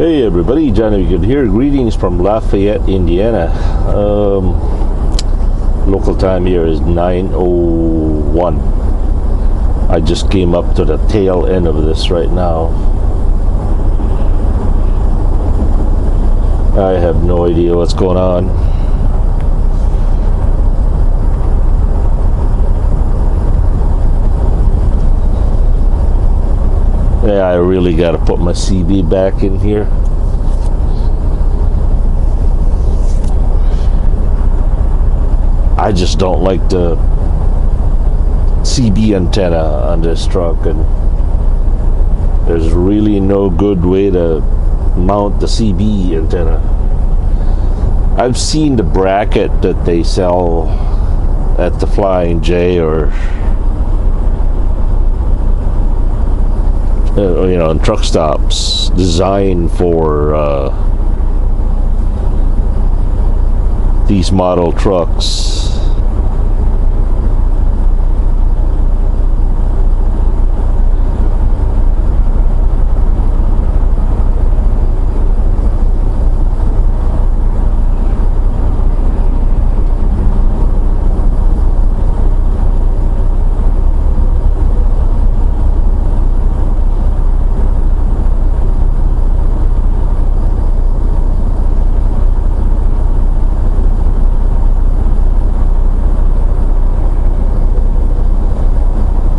Hey everybody, Johnny Good here. Greetings from Lafayette, Indiana. Local time here is 9:01. I just came up to the tail end of this right now. I have no idea what's going on. Yeah, I really got to put my CB back in here. I just don't like the CB antenna on this truck, and there's really no good way to mount the CB antenna. I've seen the bracket that they sell at the Flying J or in truck stops, designed for these model trucks.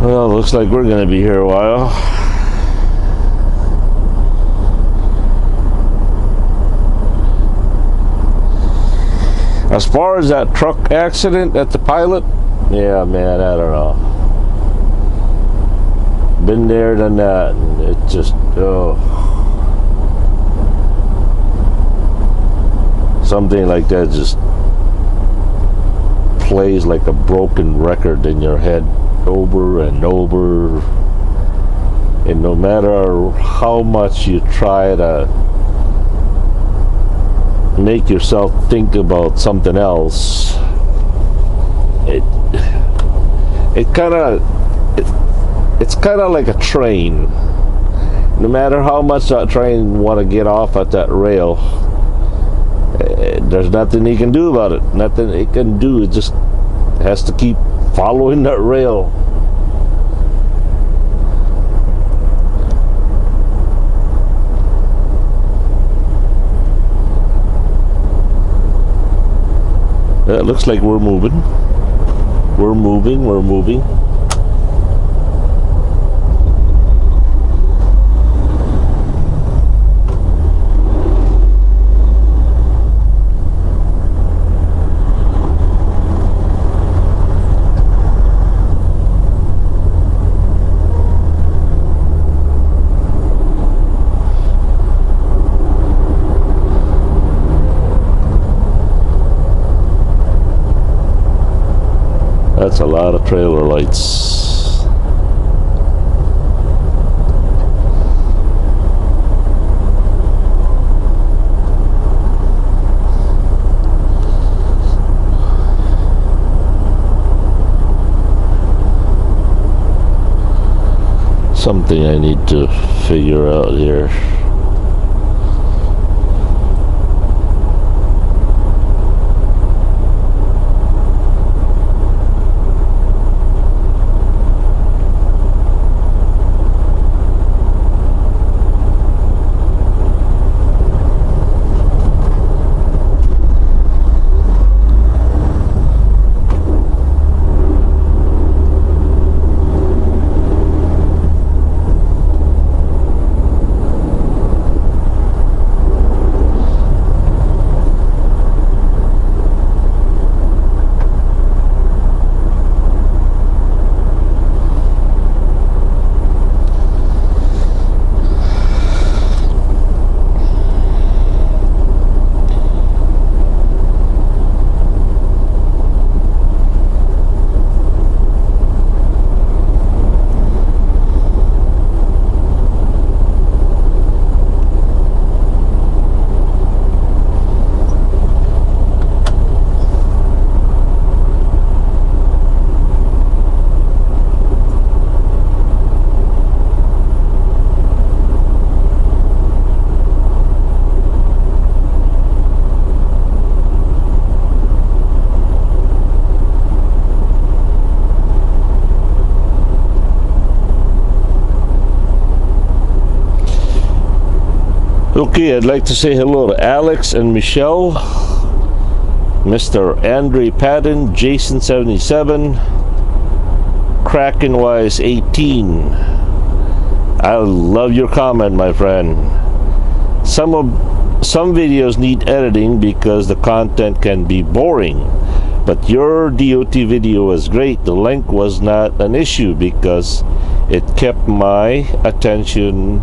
Well, looks like we're going to be here a while. As far as that truck accident at the Pilot, yeah, man, I don't know. Been there, done that, and it just, something like that just plays like a broken record in your head over and over, and no matter how much you try to make yourself think about something else, it's kind of like a train. No matter how much that train want to get off at that rail, there's nothing he can do about it. Nothing it can do. It just has to keep following that rail. It looks like we're moving. We're moving. That's a lot of trailer lights. Something I need to figure out here. Okay, I'd like to say hello to Alex and Michelle, Mr. Andre Patton, Jason77, KrakenWise18. I love your comment, my friend. Some videos need editing because the content can be boring, but your DOT video was great. The length was not an issue because it kept my attention,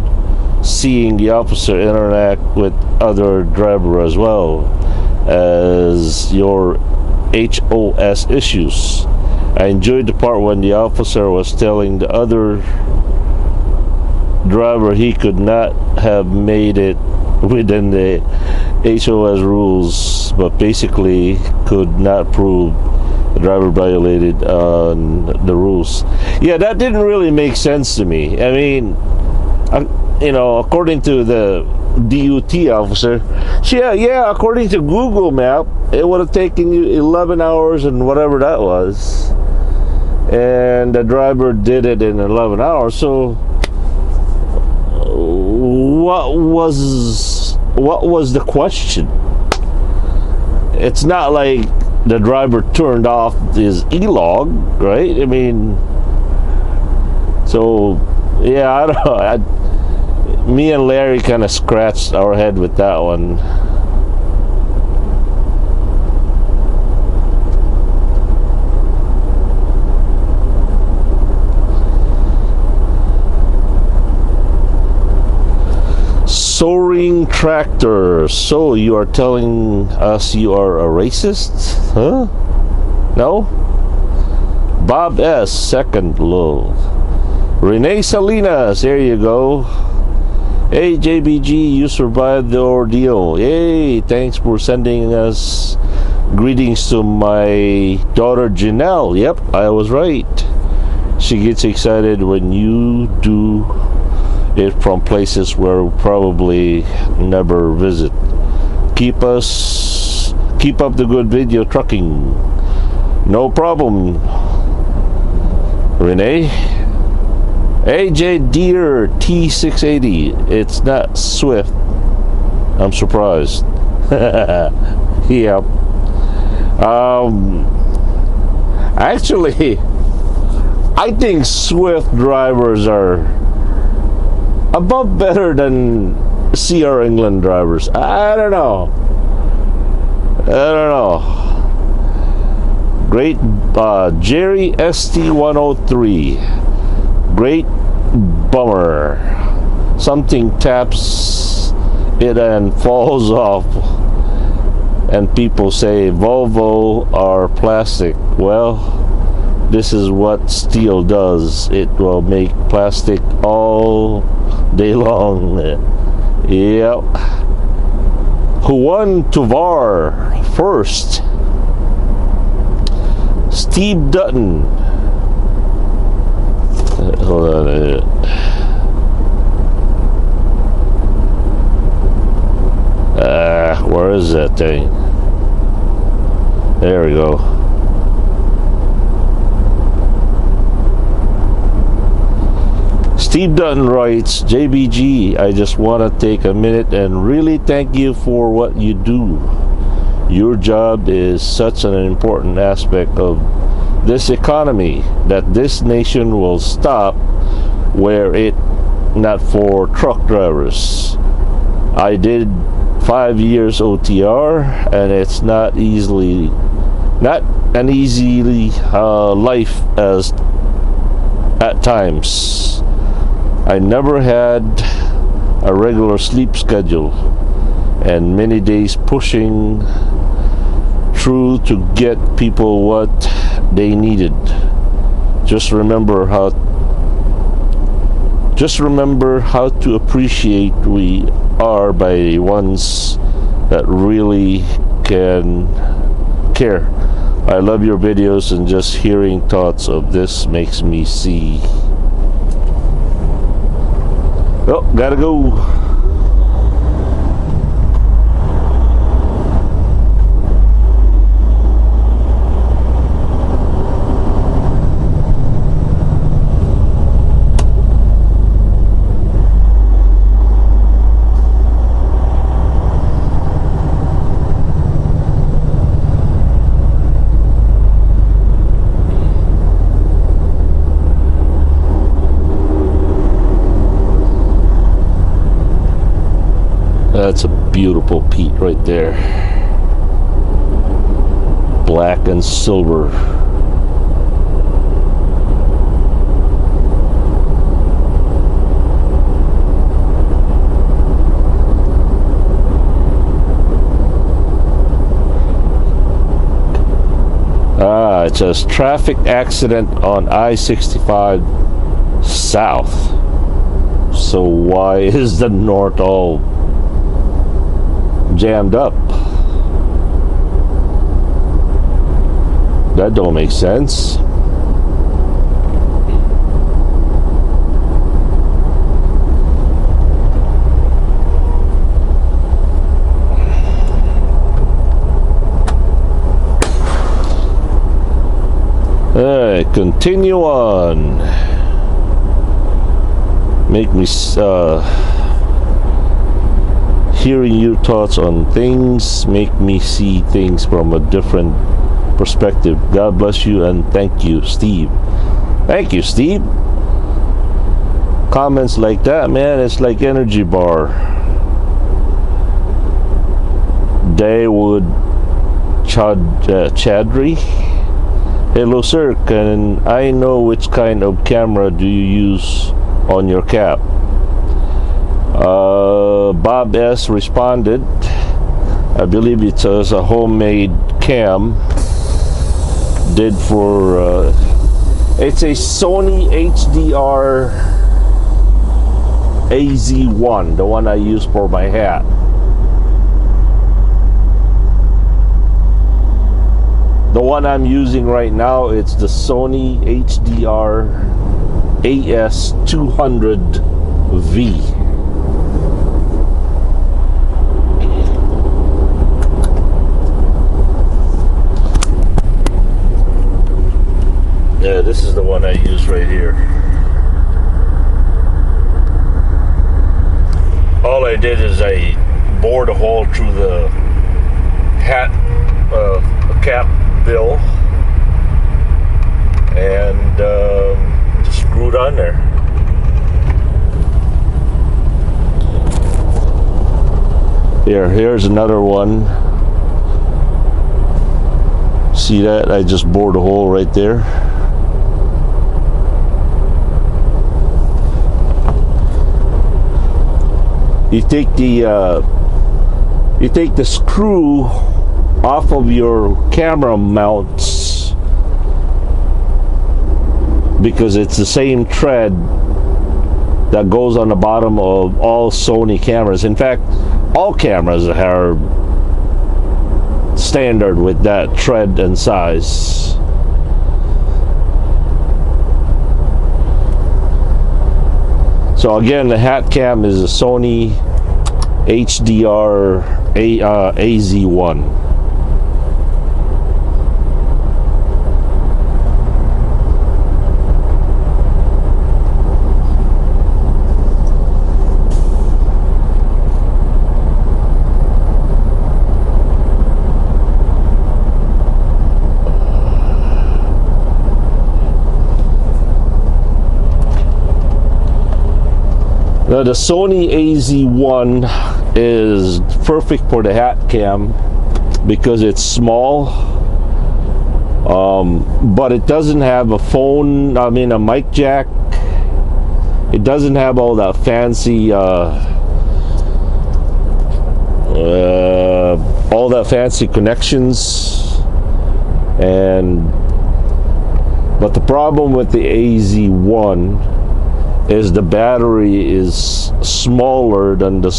seeing the officer interact with other driver as well as your HOS issues. I enjoyed the part when the officer was telling the other driver he could not have made it within the HOS rules, but basically could not prove the driver violated the rules. Yeah, that didn't really make sense to me. I mean, according to the DOT officer, yeah, according to Google Map, it would have taken you 11 hours and whatever that was, and the driver did it in 11 hours. So what was the question? It's not like the driver turned off his e-log, right? I mean, so yeah, I don't know. Me and Larry kind of scratched our head with that one. Soaring Tractor. So you are telling us you are a racist? Huh? No? Bob S. Second Low. Renee Salinas. There you go. Hey JBG, you survived the ordeal. Hey, thanks for sending us greetings to my daughter Janelle. Yep, I was right. She gets excited when you do it from places where we'll probably never visit. Keep up the good video trucking. No problem, Renee. AJ Deer T680. It's not Swift. I'm surprised. Yep. Actually, I think Swift drivers are above better than CR England drivers. I don't know. Great Jerry ST103. Great bummer. Something taps it and falls off, and people say Volvo are plastic. Well, this is what steel does. It will make plastic all day long. Yep. Who won Tovar first? Steve Dutton. Hold on a minute. Where is that thing? There we go. Steve Dutton writes, JBG, I just want to take a minute and really thank you for what you do. Your job is such an important aspect of this economy that this nation will stop were it not for truck drivers. I did 5 years OTR, and it's not an easy life as at times. I never had a regular sleep schedule and many days pushing through to get people what they needed. Just remember how to appreciate we are by the ones that really can care. I love your videos, and just hearing thoughts of this makes me see. Oh, gotta go. That's a beautiful peat right there. Black and silver. It says traffic accident on I-65 south. So why is the north all jammed up? That don't make sense. Alright, continue on. Make me hearing your thoughts on things make me see things from a different perspective. God bless you and thank you, Steve. Thank you, Steve. Comments like that, man, it's like energy bar. Dawood Chadri. Hello sir, can I know which kind of camera do you use on your cap? Bob S. responded, I believe it was a homemade cam. Did for, it's a Sony HDR AZ1, the one I use for my hat. The one I'm using right now, it's the Sony HDR AS200V. Yeah, this is the one I use right here. All I did is I bored a hole through the hat cap bill and just screwed on there. Here's another one. See that? I just bored a hole right there. You take the screw off of your camera mounts because it's the same thread that goes on the bottom of all Sony cameras. In fact, all cameras are standard with that thread and size. So again, the hat cam is a Sony HDR AZ1. Now the Sony AZ1 is perfect for the hat cam because it's small, but it doesn't have a phone, a mic jack. It doesn't have all that fancy connections, but the problem with the AZ1 is the battery is smaller than the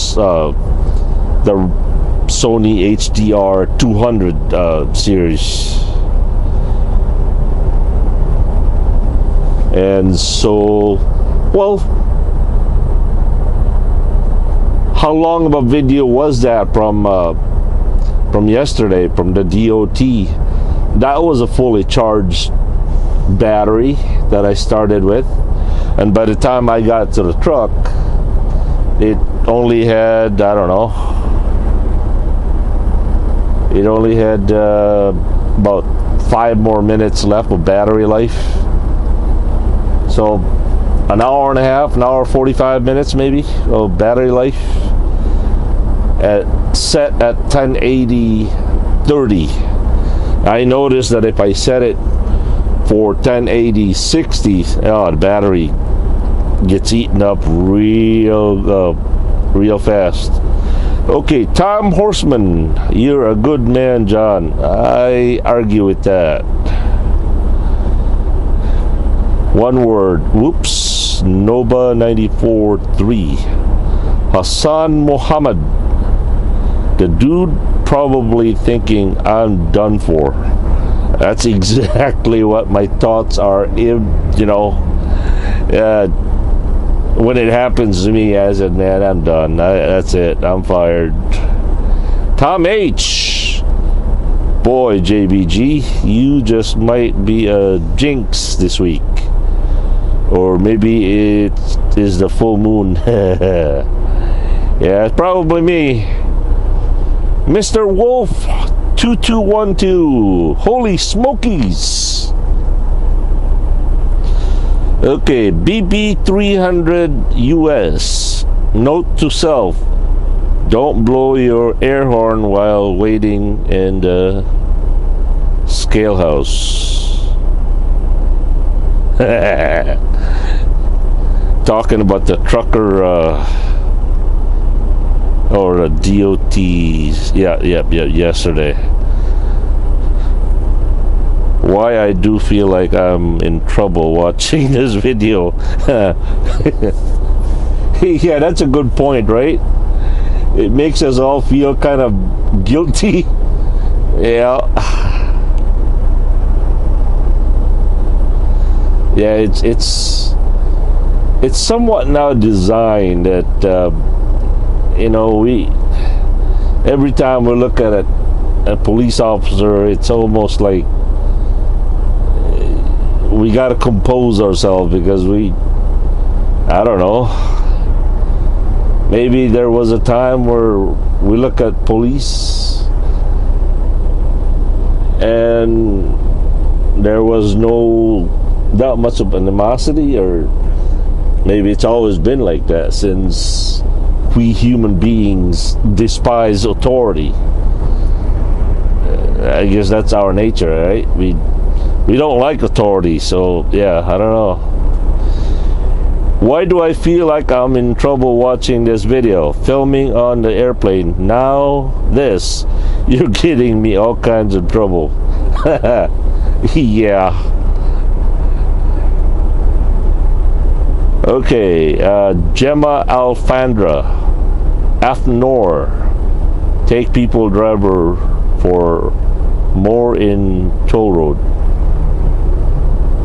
Sony HDR 200 series, and so, well, how long of a video was that from yesterday from the DOT? That was a fully charged battery that I started with. And by the time I got to the truck, it only had, I don't know, it only had about 5 more minutes left of battery life. So an hour and a half, an hour 45 minutes maybe of battery life. set at 1080 30. I noticed that if I set it for 1080 60, the battery gets eaten up real fast. Okay, Tom Horseman, you're a good man, John. I argue with that. One word, whoops, Noba 94.3. Hassan Muhammad, the dude probably thinking I'm done for. That's exactly what my thoughts are. When it happens to me, I said, man, I'm done. That's it. I'm fired. Tom H. Boy, JBG, you just might be a jinx this week. Or maybe it is the full moon. Yeah, it's probably me. Mr. Wolf 2212. Holy smokies. Okay, BB 300 US. Note to self: don't blow your air horn while waiting in the scale house. Talking about the trucker or the DOTs. Yeah, yesterday. Why I do feel like I'm in trouble watching this video. Yeah, that's a good point, right? It makes us all feel kind of guilty. Yeah. Yeah, it's somewhat now designed that we every time we look at a police officer, it's almost like we got to compose ourselves because I don't know, maybe there was a time where we look at police and there was not much of animosity, or maybe it's always been like that since we human beings despise authority. I guess that's our nature, right? We don't like authority, so yeah, I don't know. Why do I feel like I'm in trouble watching this video? Filming on the airplane. Now this, you're getting me all kinds of trouble. Yeah. Okay, Gemma Alfandra, Afnor, take people driver for more in toll road.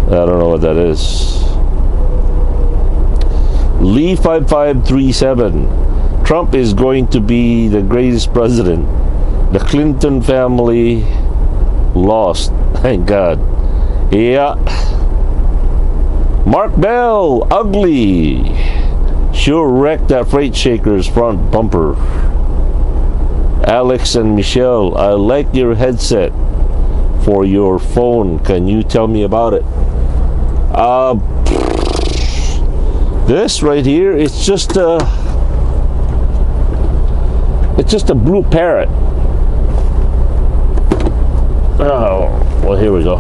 I don't know what that is. Lee 5537, Trump is going to be the greatest president. The Clinton family lost, thank God. Yeah. Mark Bell, ugly. Sure wrecked that freight shaker's front bumper. Alex and Michelle, I like your headset for your phone. Can you tell me about it? This right here, it's just a blue parrot. Oh, well, here we go.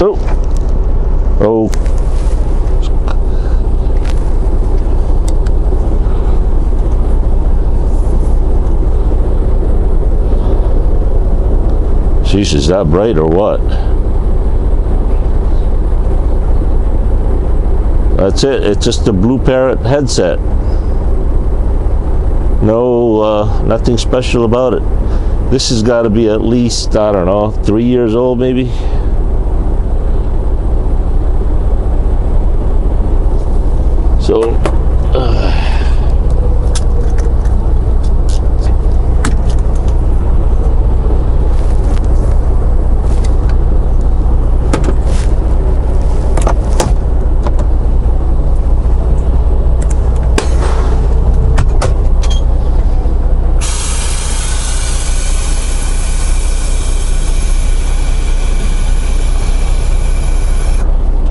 Oh. Jeez, is that bright or what? That's it. It's just a blue parrot headset. No, nothing special about it. This has got to be at least, I don't know, 3 years old maybe. So,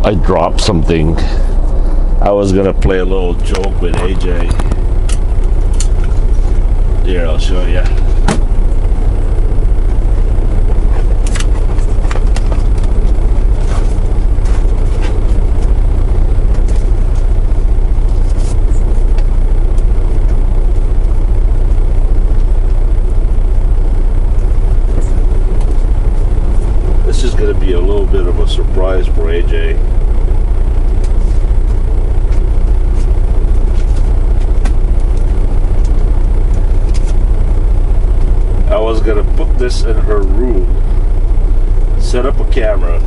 I dropped something. I was gonna play a little joke with AJ. Here, I'll show you. This is going to be a little bit of a surprise for AJ. I was going to put this in her room, set up a camera,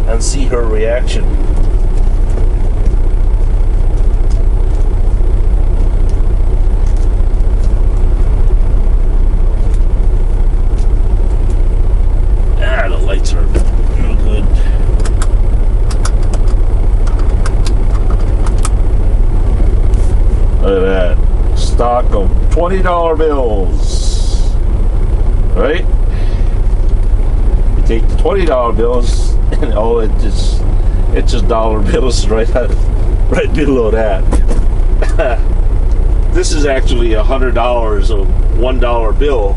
and see her reaction. The lights are real good. Look at that. Stock of $20 bills. Right? You take the $20 bills and it's just dollar bills right below that. This is actually $100 of $1 bill.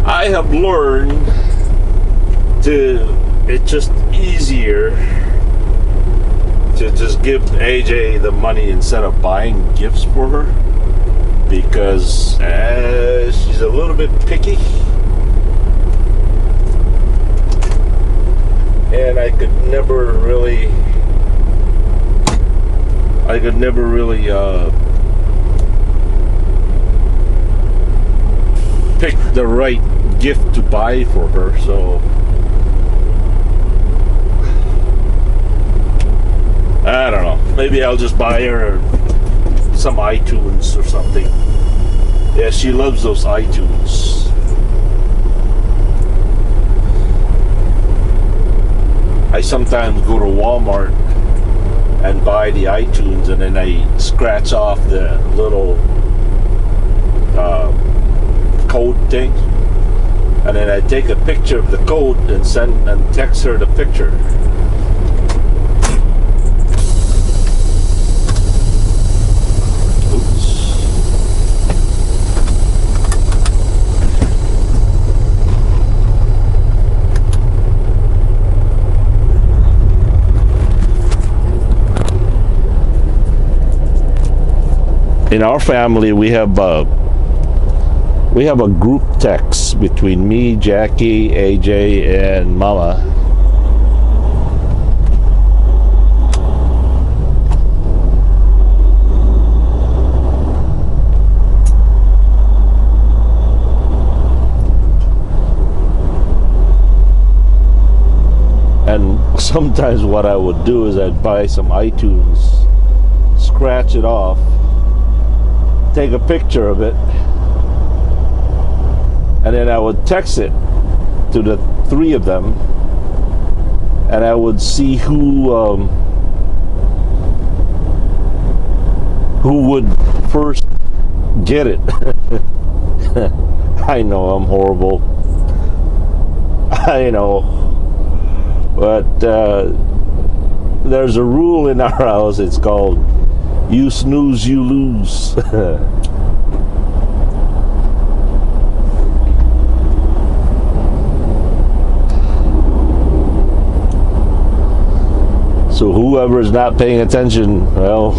I have learned it's just easier to just give AJ the money instead of buying gifts for her, because she's a little bit picky, and I could never really pick the right gift to buy for her. So I don't know, maybe I'll just buy her some iTunes or something. Yeah, she loves those iTunes. I sometimes go to Walmart and buy the iTunes, and then I scratch off the little code thing, and then I take a picture of the code and text her the picture. In our family, we have a group text between me, Jackie, AJ, and Mama. And sometimes what I would do is I'd buy some iTunes, scratch it off, take a picture of it, and then I would text it to the three of them, and I would see who would first get it. I know I'm horrible. I know, but there's a rule in our house. It's called "You snooze, you lose." So whoever is not paying attention, well,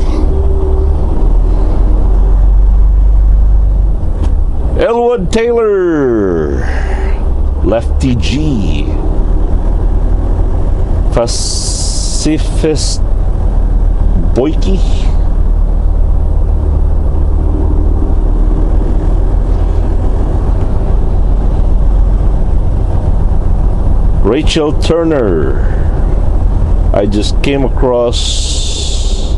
Elwood Taylor, Lefty G, Pacifist Boyke, Rachel Turner. I just came across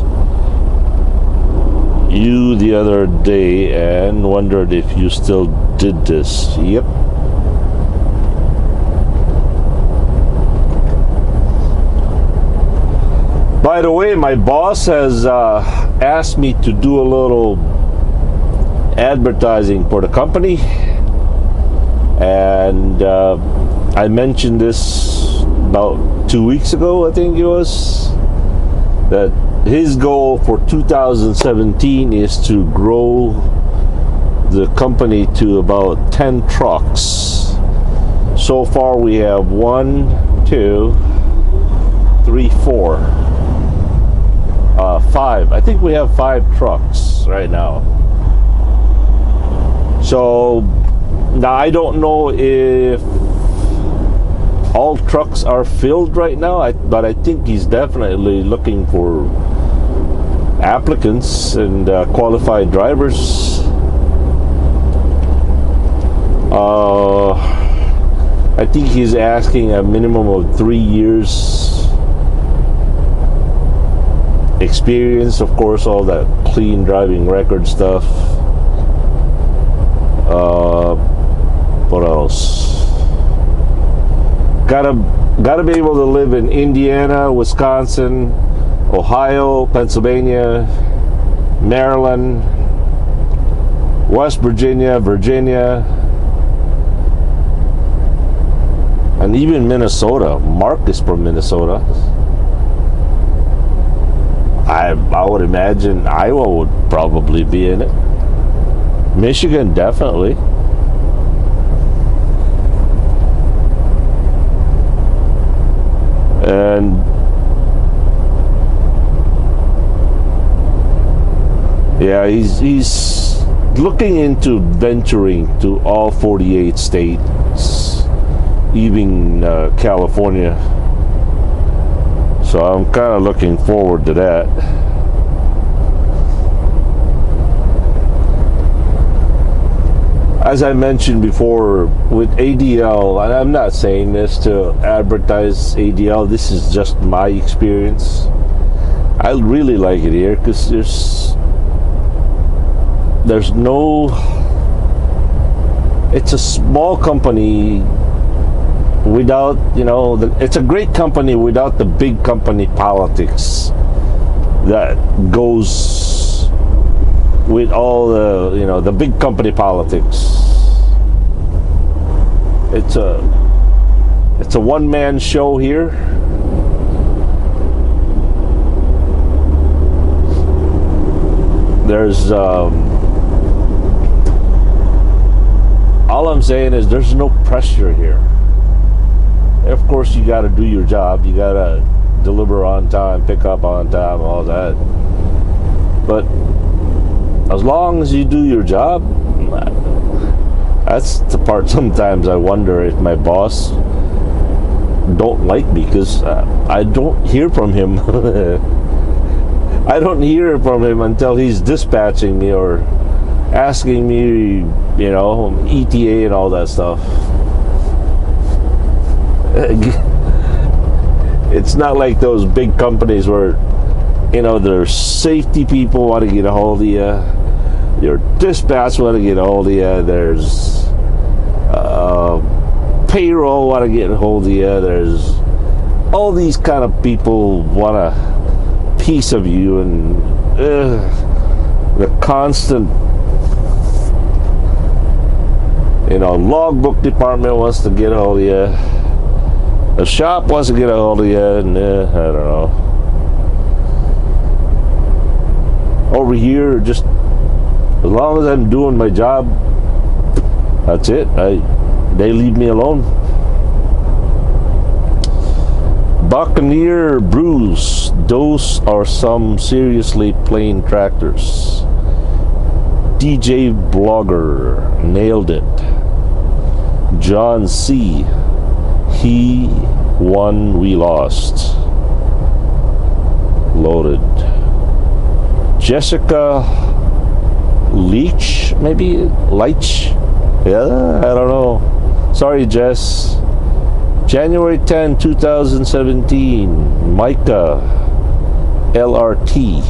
you the other day and wondered if you still did this. Yep. By the way, my boss has asked me to do a little advertising for the company, and I mentioned this about 2 weeks ago, I think it was, that his goal for 2017 is to grow the company to about 10 trucks. So far we have 1, 2, 3, 4, 5. I think we have 5 trucks right now. So now I don't know if all trucks are filled right now, but I think he's definitely looking for applicants and qualified drivers. I think he's asking a minimum of 3 years experience, of course, all that clean driving record stuff. What else? Gotta be able to live in Indiana, Wisconsin, Ohio, Pennsylvania, Maryland, West Virginia, and even Minnesota. Mark is from Minnesota. I would imagine Iowa would probably be in it. Michigan, definitely. And yeah, he's looking into venturing to all 48 states, even California. So I'm kind of looking forward to that. As I mentioned before, with ADL, and I'm not saying this to advertise ADL, this is just my experience. I really like it here because there's no, it's a small company without, it's a great company without the big company politics that goes with all the, the big company politics. It's a one-man show here. There's all I'm saying is there's no pressure here. Of course, you got to do your job. You got to deliver on time, pick up on time, all that. But as long as you do your job, that's the part sometimes I wonder if my boss don't like me, because I don't hear from him. I don't hear from him until he's dispatching me or asking me, ETA and all that stuff. It's not like those big companies where, their safety people want to get a hold of you, your dispatch want to get a hold of you, there's payroll want to get a hold of you, there's all these kind of people want a piece of you, and the constant, logbook department wants to get a hold of you, the shop wants to get a hold of you, and I don't know. Over here, just as long as I'm doing my job, that's it. They leave me alone. Buccaneer Brews. Those are some seriously plain tractors. DJ Blogger nailed it. John C. He won, we lost. Loaded. Jessica Leach, maybe? Leach? Yeah, I don't know. Sorry, Jess. January 10, 2017. Micah LRT.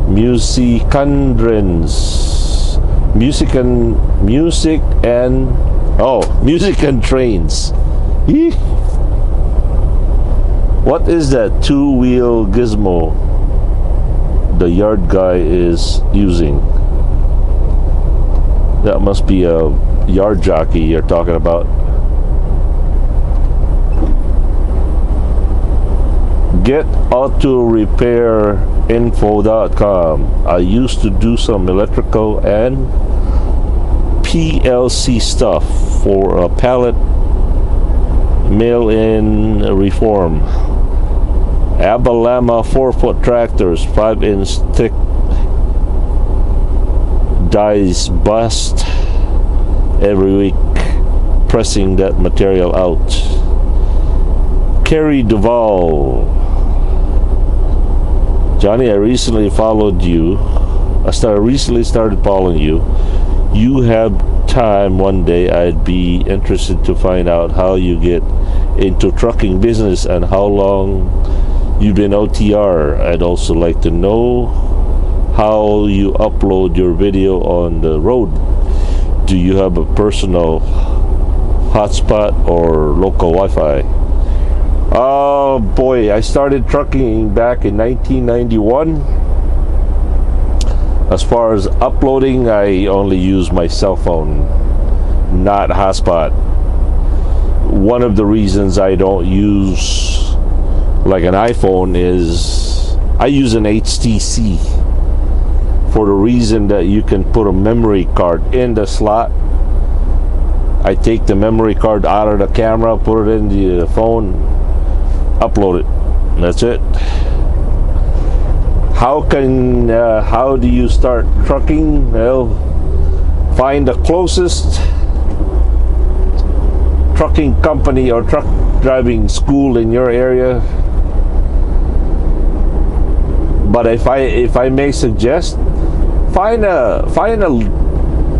Musicandrens. Music and trains. Eeh. What is that 2-wheel gizmo the yard guy is using? That must be a yard jockey you're talking about. GetAutoRepairInfo.com. I used to do some electrical and PLC stuff for a pallet mill-in reform. Abalama 4-foot tractors, 5-inch thick dies bust every week, pressing that material out. Kerry Duvall. Johnny, I recently followed you. Recently started following you. You have time one day. I'd be interested to find out how you get into trucking business and how long you've been OTR. I'd also like to know how you upload your video on the road. Do you have a personal hotspot or local Wi-Fi? Oh boy, I started trucking back in 1991. As far as uploading, I only use my cell phone, not hotspot. One of the reasons I don't use like an iPhone is I use an HTC for the reason that you can put a memory card in the slot. I take the memory card out of the camera, put it in the phone, upload it. That's it. How do you start trucking? Well, find the closest trucking company or truck driving school in your area. But if I may suggest, find a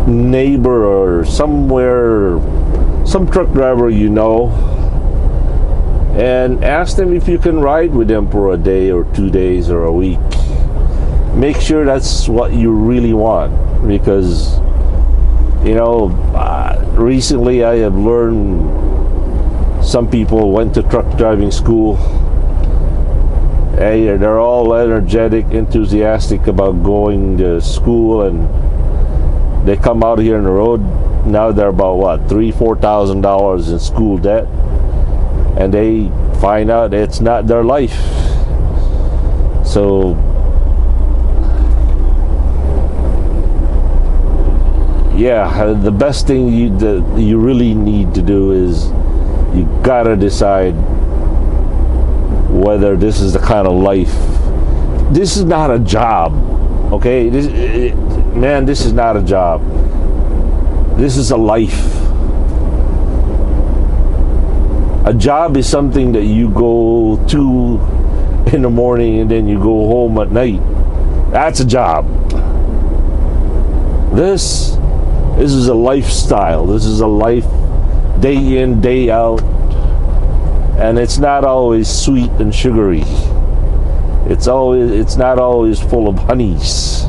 neighbor or somewhere, some truck driver you know, and ask them if you can ride with them for a day or 2 days or a week. Make sure that's what you really want, because recently I have learned some people went to truck driving school. Hey, they're all energetic, enthusiastic about going to school, and they come out here on the road. Now they're about $3,000-4,000 in school debt, and they find out it's not their life. So yeah, the best thing you really need to do is you gotta decide whether this is the kind of life. This is not a job, okay? This is not a job. This is a life. A job is something that you go to in the morning and then you go home at night. That's a job. This is a lifestyle. This is a life, day in, day out. And it's not always sweet and sugary. It's not always full of honeys.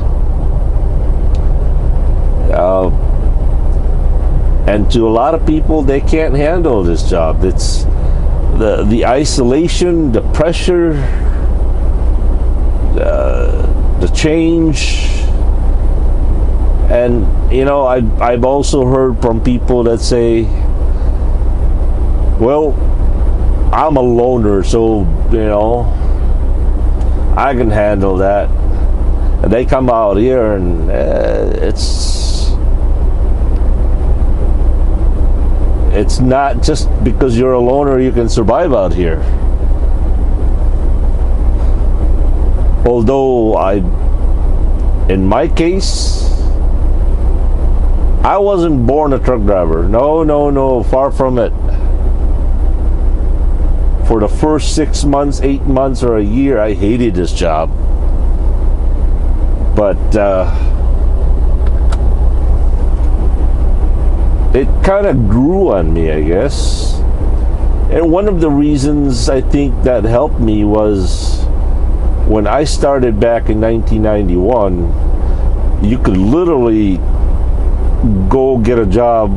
And to a lot of people, they can't handle this job. It's the isolation, the pressure, the change. And I've also heard from people that say, well, I'm a loner, so I can handle that. And they come out here and it's not just because you're a loner you can survive out here. Although in my case, I wasn't born a truck driver. No, far from it. For the first 6 months, 8 months, or a year, I hated this job. But it kind of grew on me, I guess. And one of the reasons I think that helped me was when I started back in 1991, you could literally go get a job